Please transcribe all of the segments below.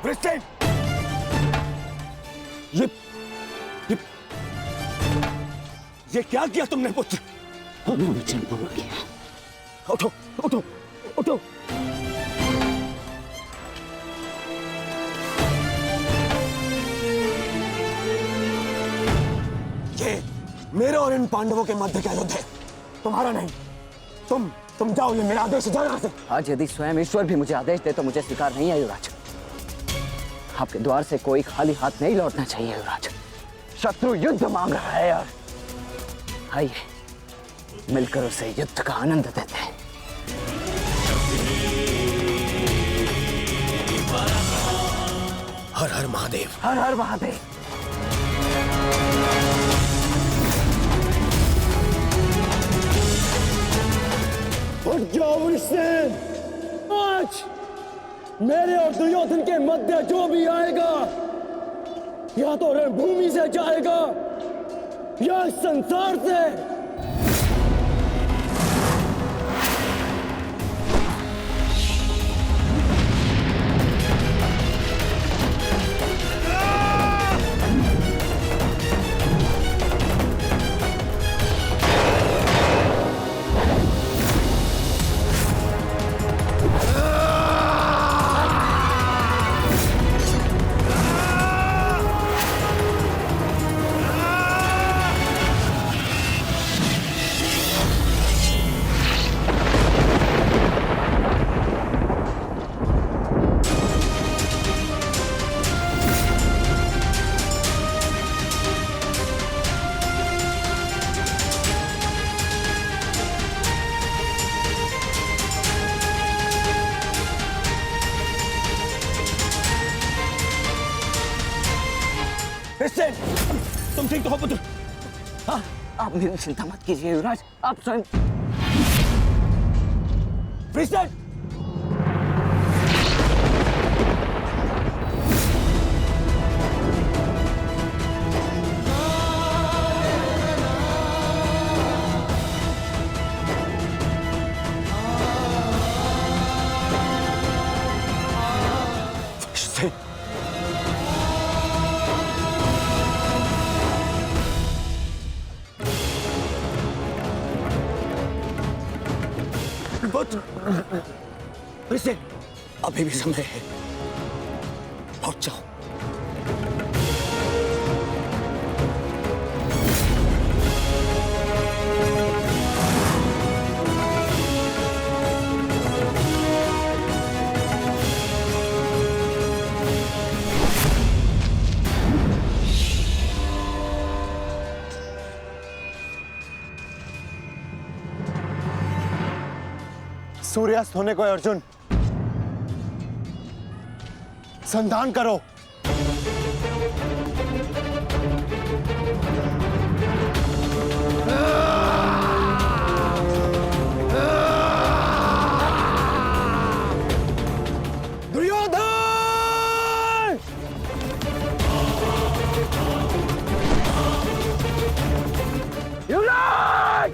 President, ये क्या किया तुमने पुत्र? वचन पूर्ण किया। उठो उठो उठो। ये मेरे और इन पांडवों के मध्य का युद्ध है, तुम्हारा नहीं। तुम जाओ, ये मेरा आदेश है, जाओ यहाँ से। आज यदि स्वयं ईश्वर भी मुझे आदेश दे तो मुझे स्वीकार नहीं है युवराज। आपके द्वार से कोई खाली हाथ नहीं लौटना चाहिए युवराज। शत्रु युद्ध मांग रहा है यार। आइए मिलकर उसे युद्ध का आनंद देते हैं। हर हर महादेव, हर हर महादेव। उठ जाओ वृषसेन। आज मेरे और दुर्योधन के मध्य जो भी आएगा, या तो रणभूमि से जाएगा या संसार से। तुम ठीक तो हो पुत्र? हाँ, आप मेरी चिंता मत कीजिए युवराज, आप स्वयं। प्रेसिडेंट, वैसे अभी भी समय है, लौट जाओ। सूर्यास्त होने को है अर्जुन, संधान करो। दुर्योधन! युवराज!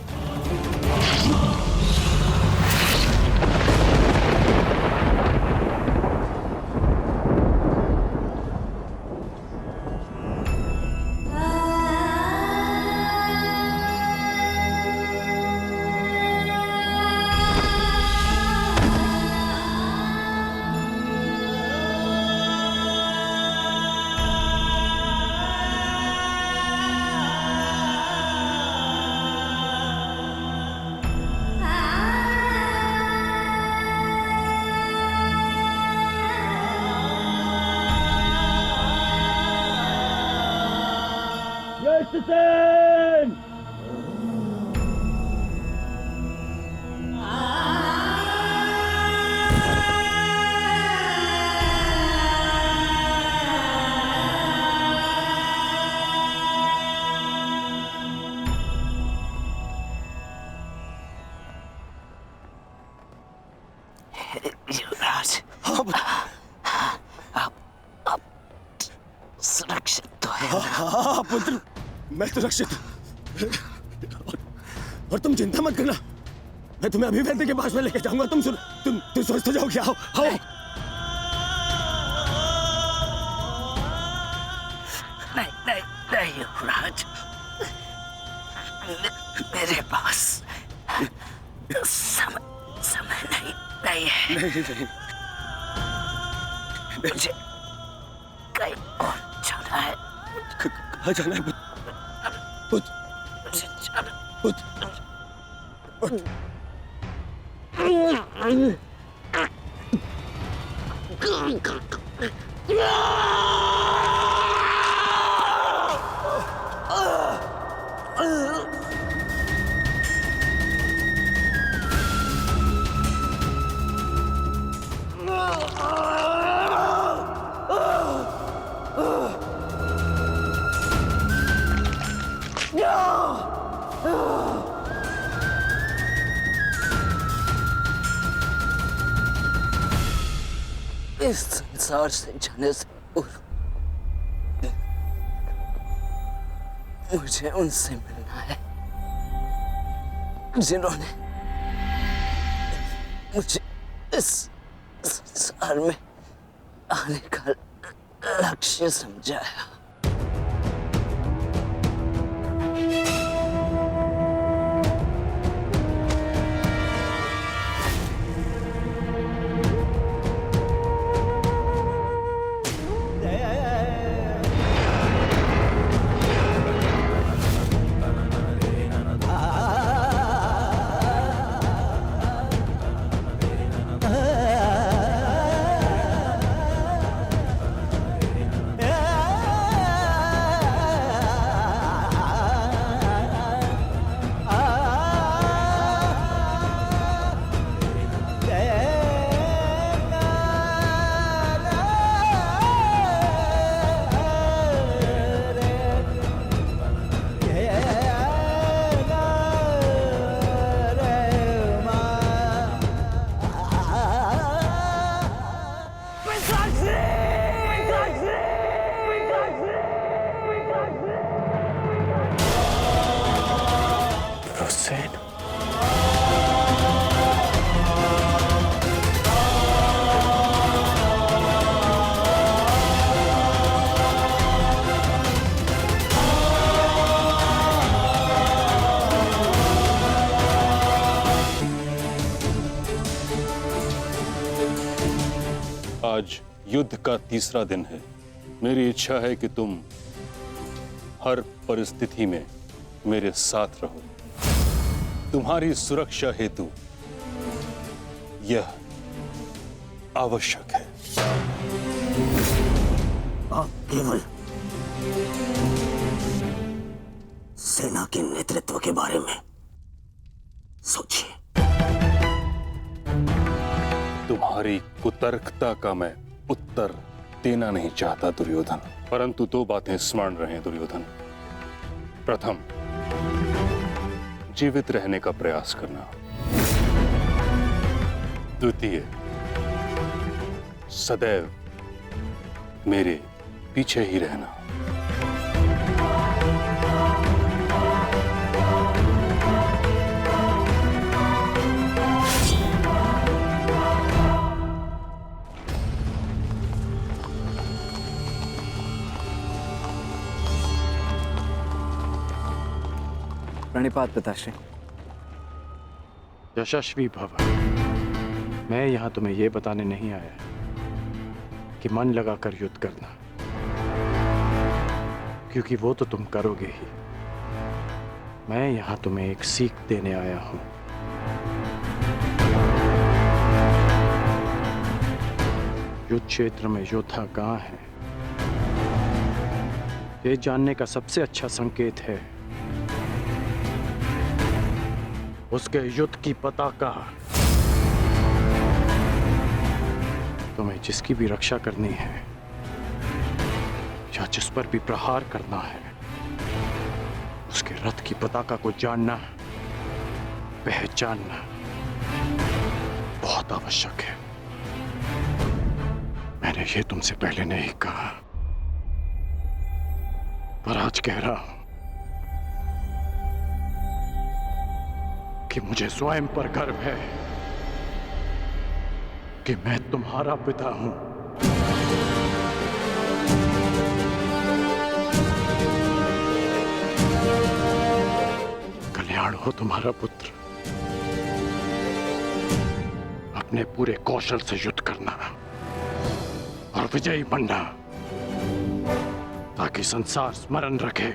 Sen! युवराज, आप सुरक्षित तो है। हाँ पुत्र, मैं सुरक्षित और तुम चिंता मत करना, मैं तुम्हें अभी वैद्य के पास में लेके जाऊंगा। तुम स्वस्थ हो जाओगे। आओ आओ। युवराज, मेरे पास समय नहीं है। नहीं। मुझे कहीं और जाना है। कहाँ जाना है बुद्ध? मुझे जाना। बुद्ध, इस संसार से जाने से पूर्व मुझे उनसे मिलना है जिन्होंने मुझे इस संसार में आने का लक्ष्य समझाया। आज युद्ध का तीसरा दिन है। मेरी इच्छा है कि तुम हर परिस्थिति में मेरे साथ रहो। तुम्हारी सुरक्षा हेतु यह आवश्यक है। आप केवल सेना के नेतृत्व के बारे में सोचिए। तुम्हारी कुतर्कता का मैं उत्तर देना नहीं चाहता दुर्योधन, परंतु दो बातें स्मरण रहें दुर्योधन। प्रथम, जीवित रहने का प्रयास करना। द्वितीय, सदैव मेरे पीछे ही रहना। प्रणिपात पिताश्री। यशस्वी भव। मैं यहां तुम्हें यह बताने नहीं आया कि मन लगाकर युद्ध करना, क्योंकि वो तो तुम करोगे ही। मैं यहां तुम्हें एक सीख देने आया हूं। युद्ध क्षेत्र में योद्धा कहां है, ये जानने का सबसे अच्छा संकेत है उसके युद्ध की पताका। तुम्हें जिसकी भी रक्षा करनी है या जिस पर भी प्रहार करना है, उसके रथ की पताका को जानना, पहचानना बहुत आवश्यक है। मैंने ये तुमसे पहले नहीं कहा, पर आज कह रहा हूं कि मुझे स्वयं पर गर्व है कि मैं तुम्हारा पिता हूं। हो तुम्हारा पुत्र अपने पूरे कौशल से युद्ध करना और विजयी बनना, ताकि संसार स्मरण रखे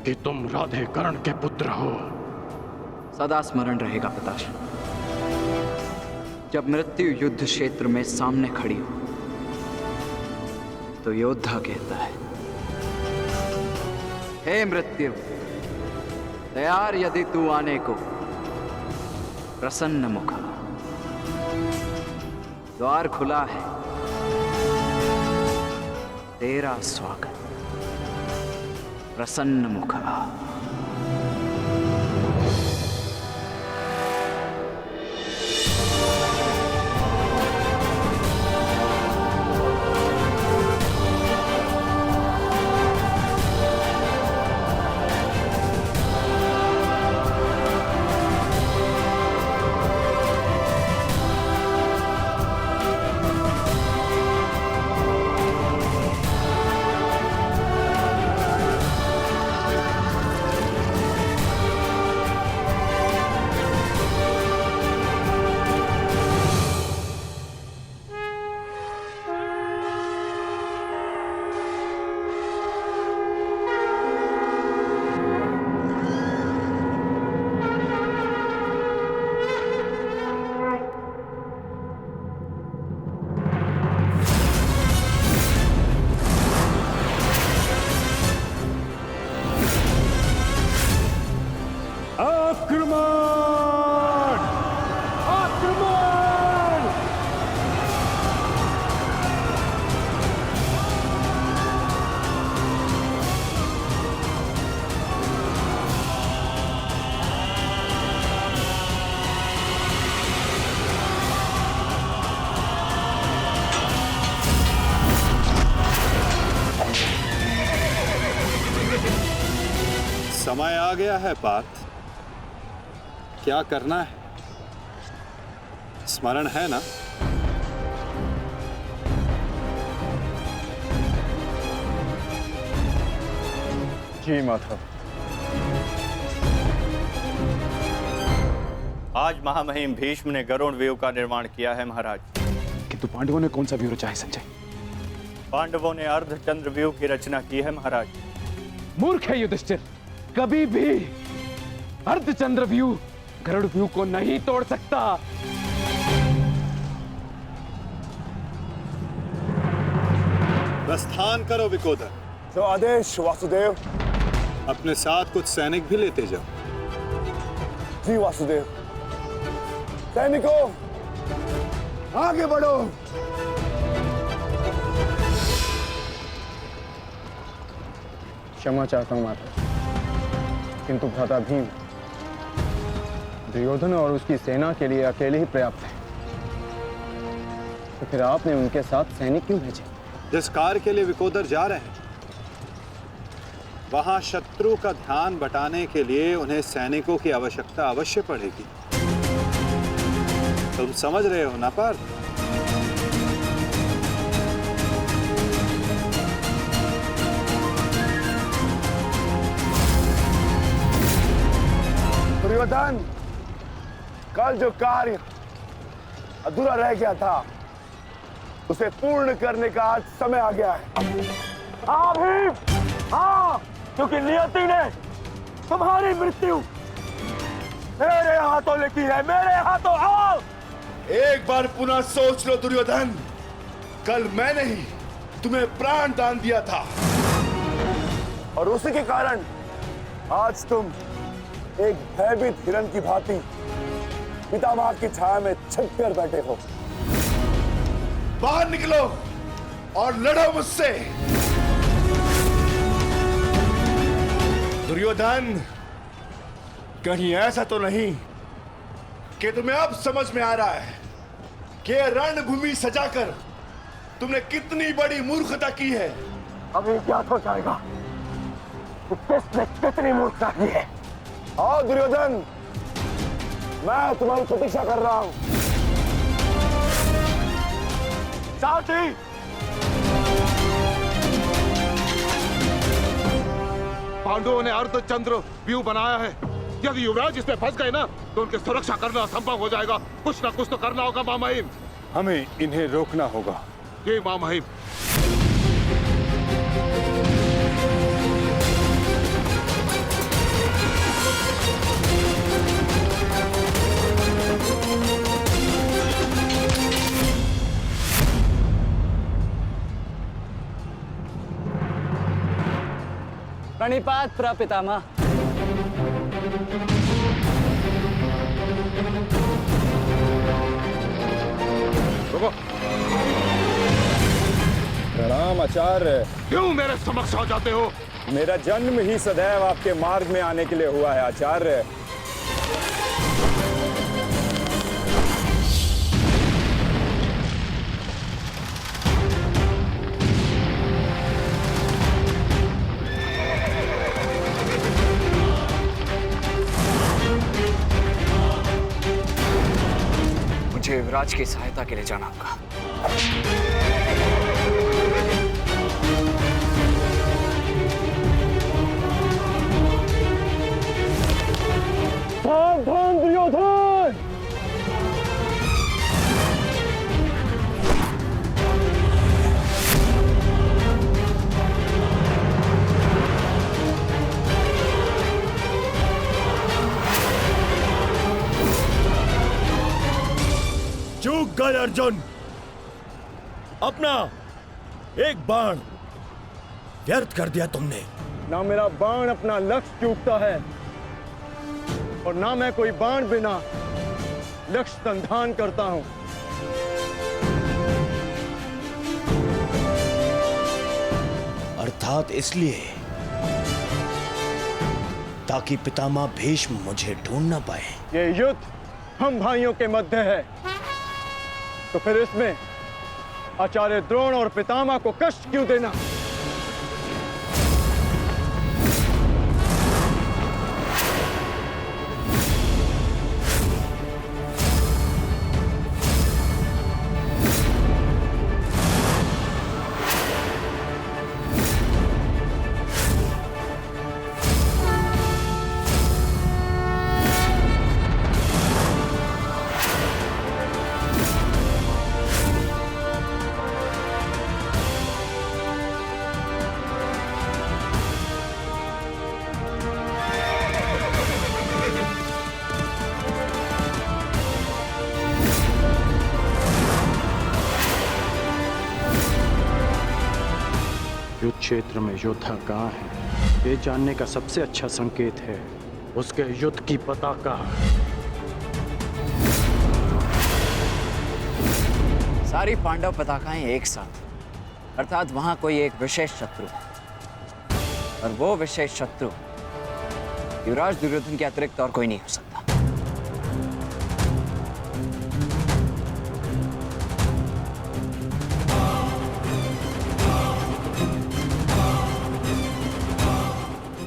कि तुम राधे कर्ण के पुत्र हो। सदा स्मरण रहेगा पिताश्री। जब मृत्यु युद्ध क्षेत्र में सामने खड़ी हो तो योद्धा कहता है, हे मृत्यु, तैयार यदि तू आने को, प्रसन्न मुखा। द्वार खुला है, तेरा स्वागत, प्रसन्न मुखा। समय आ गया है पार्थ, क्या करना है? स्मरण है ना? जी माधव। आज महामहिम भीष्म ने गरुड़ व्यूह का निर्माण किया है महाराज। किंतु पांडवों ने कौन सा व्यूह रचा है संजय? पांडवों ने अर्धचंद्र व्यूह की रचना की है महाराज। मूर्ख है युधिष्ठिर, कभी भी अर्धचंद्र व्यूह गरुड़ व्यूह को नहीं तोड़ सकता। प्रस्थान करो विकोदर। जो आदेश वासुदेव। अपने साथ कुछ सैनिक भी लेते जाओ। जी वासुदेव। सैनिकों, आगे बढ़ो। क्षमा चाहता हूं माता, किंतु भ्राता भीम दुर्योधन और उसकी सेना के लिए अकेले ही पर्याप्त है, तो फिर आपने उनके साथ सैनिक क्यों भेजे? जिस कार्य के लिए विकोदर जा रहे हैं वहां शत्रु का ध्यान बटाने के लिए उन्हें सैनिकों की आवश्यकता अवश्य पड़ेगी। तुम समझ रहे हो ना पार्थ? दुर्योधन, कल जो कार्य अधूरा रह गया था उसे पूर्ण करने का आज समय आ गया है। हाँ भीम, हाँ, क्योंकि नियति ने तुम्हारी मृत्यु मेरे हाथों लिखी है, मेरे हाथों। आओ, एक बार पुनः सोच लो दुर्योधन, कल मैंने ही तुम्हें प्राण दान दिया था और उसी के कारण आज तुम एक भयभीत हिरण की भांति पितामह की छाया में छिप कर बैठे हो। बाहर निकलो और लड़ो मुझसे। दुर्योधन, कहीं ऐसा तो नहीं कि तुम्हें अब समझ में आ रहा है कि रणभूमि सजाकर तुमने कितनी बड़ी मूर्खता की है? अभी ज्ञात हो जाएगा कि किसने कितनी मूर्खता की है। आओ दुर्योधन, मैं तुम्हारी प्रतीक्षा कर रहा हूं। साथी, पांडवों ने अर्धचंद्र व्यूह बनाया है। यदि युवराज इसमें फंस गए ना तो उनकी सुरक्षा करना असंभव हो जाएगा। कुछ ना कुछ तो करना होगा मामहिम। हमें इन्हें रोकना होगा। ये मामहिम। प्रणिपात प्रपितामह। रुको। प्रणाम आचार्य। क्यों मेरे समक्ष आ जाते हो? मेरा जन्म ही सदैव आपके मार्ग में आने के लिए हुआ है आचार्य। मुझे युवराज की सहायता के लिए जाना होगा। सावधान दुर्योधन! चूक गए अर्जुन। अपना एक बाण व्यर्थ कर दिया तुमने। ना मेरा बाण अपना लक्ष्य चूकता है और ना मैं कोई बाण बिना लक्ष्य संधान करता हूं। अर्थात इसलिए ताकि पितामह भीष्म मुझे ढूंढ ना पाए। ये युद्ध हम भाइयों के मध्य है, तो फिर इसमें आचार्य द्रोण और पितामह को कष्ट क्यों देना? युद्ध क्षेत्र में योद्धा कहाँ है, ये जानने का सबसे अच्छा संकेत है उसके युद्ध की पताका। सारी पांडव पताकाएं एक साथ, अर्थात वहां कोई एक विशेष शत्रु है, और वो विशेष शत्रु युवराज दुर्योधन के अतिरिक्त और कोई नहीं हो सकता।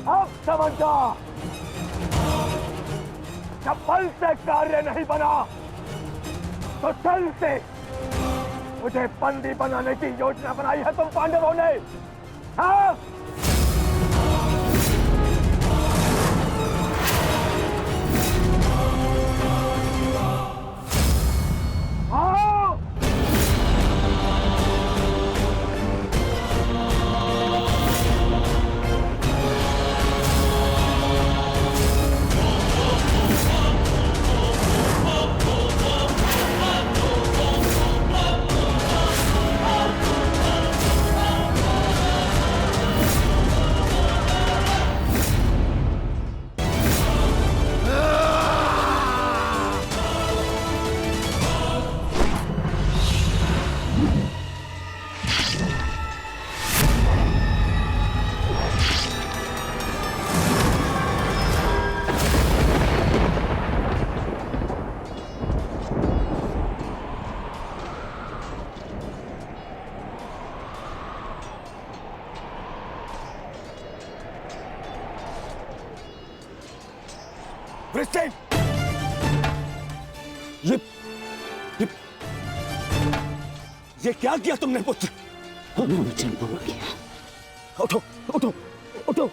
अब समझा, जब बल से कार्य नहीं बना तो छल से मुझे बंदी बनाने की योजना बनाई है तुम पांडवों ने। हाँ? आओ! वृषसेन, ये क्या किया तुमने पुत्र? उन्होंने वचन पूर्ण किया। उठो उठो उठो।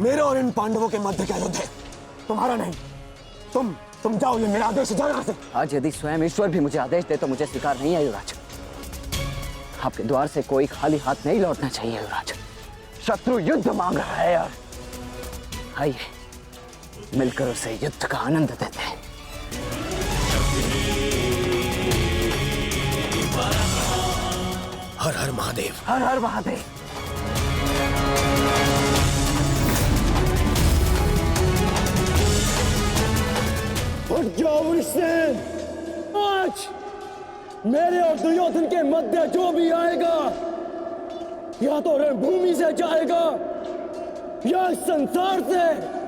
मेरे और इन पांडवों के मध्य का युद्ध है, तुम्हारा नहीं। तुम जाओ, ये मेरा आदेश है, जाओ यहाँ से। आज यदि स्वयं ईश्वर भी मुझे आदेश दे तो मुझे स्वीकार नहीं है युवराज। आपके द्वार से कोई खाली हाथ नहीं लौटना चाहिए युवराज। शत्रु युद्ध मांग रहा है यार। आइए मिलकर उसे युद्ध का आनंद देते हैं। हर हर महादेव। हर हर महादेव। उठ जाओ वृषसेन। आज मेरे और दुर्योधन के मध्य जो भी आएगा, या तो रणभूमि से जाएगा या संसार से।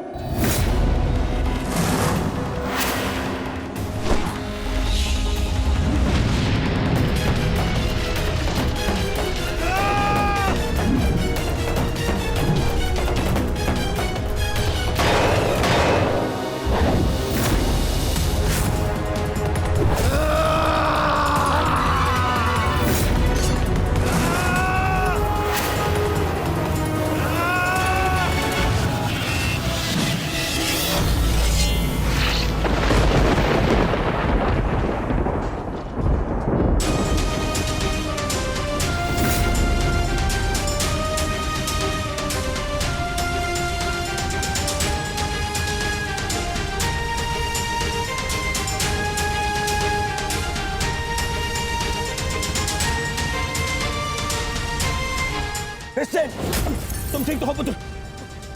तुम ठीक तो हो पुत्र?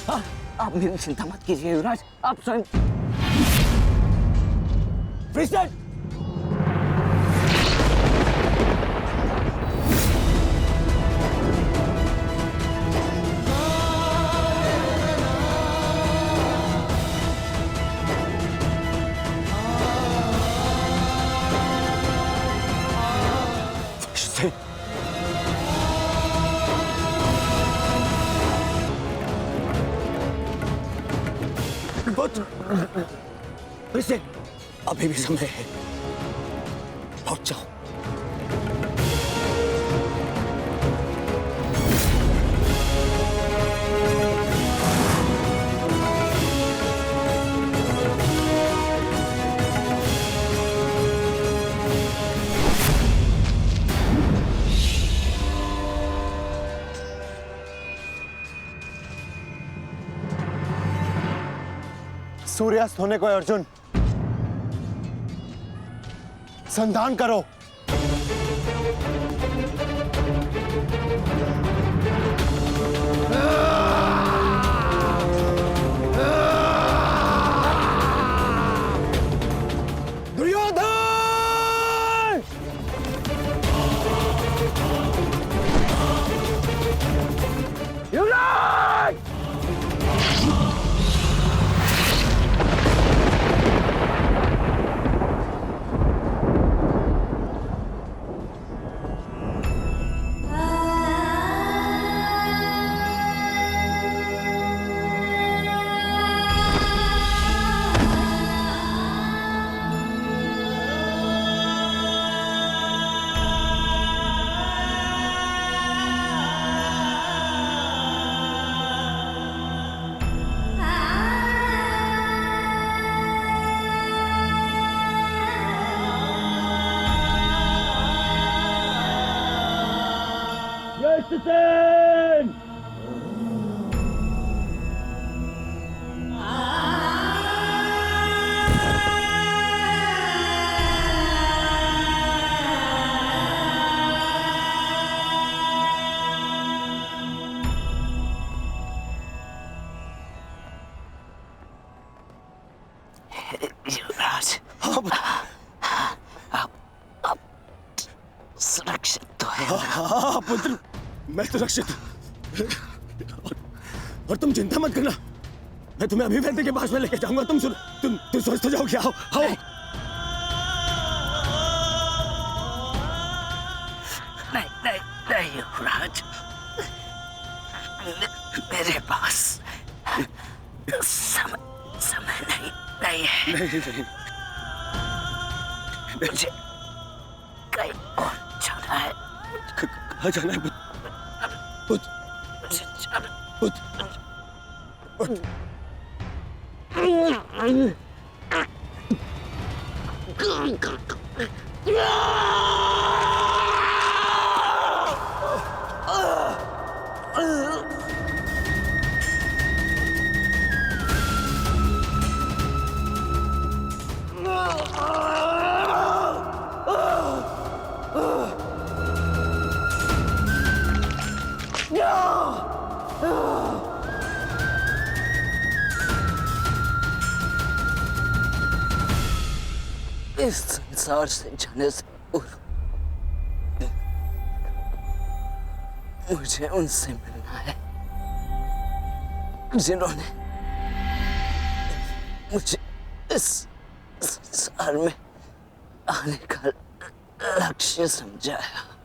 हाँ, आप मेरी चिंता मत कीजिए युवराज, आप स्वयं। वैसे अभी भी समय है, लौट जाओ। सूर्यास्त होने को है अर्जुन, संधान करो। दुर्योधन! युवराज! Sen! युवराज, आप सुरक्षित तो है? हाँ पुत्र, मैं सुरक्षित। और तुम चिंता मत करना, मैं तुम्हें अभी वैद्य के पास में लेके जाऊंगा। तुम स्वस्थ हो जाओगे। आओ आओ। नहीं युवराज, मेरे पास समय नहीं है। नहीं। मुझे कहीं और जाना है। कहाँ जाना है पुत्र? मुझे जाना। इस संसार से जाने से पूर्व मुझे उनसे मिलना है जिन्होंने मुझे इस संसार में आने का लक्ष्य समझाया।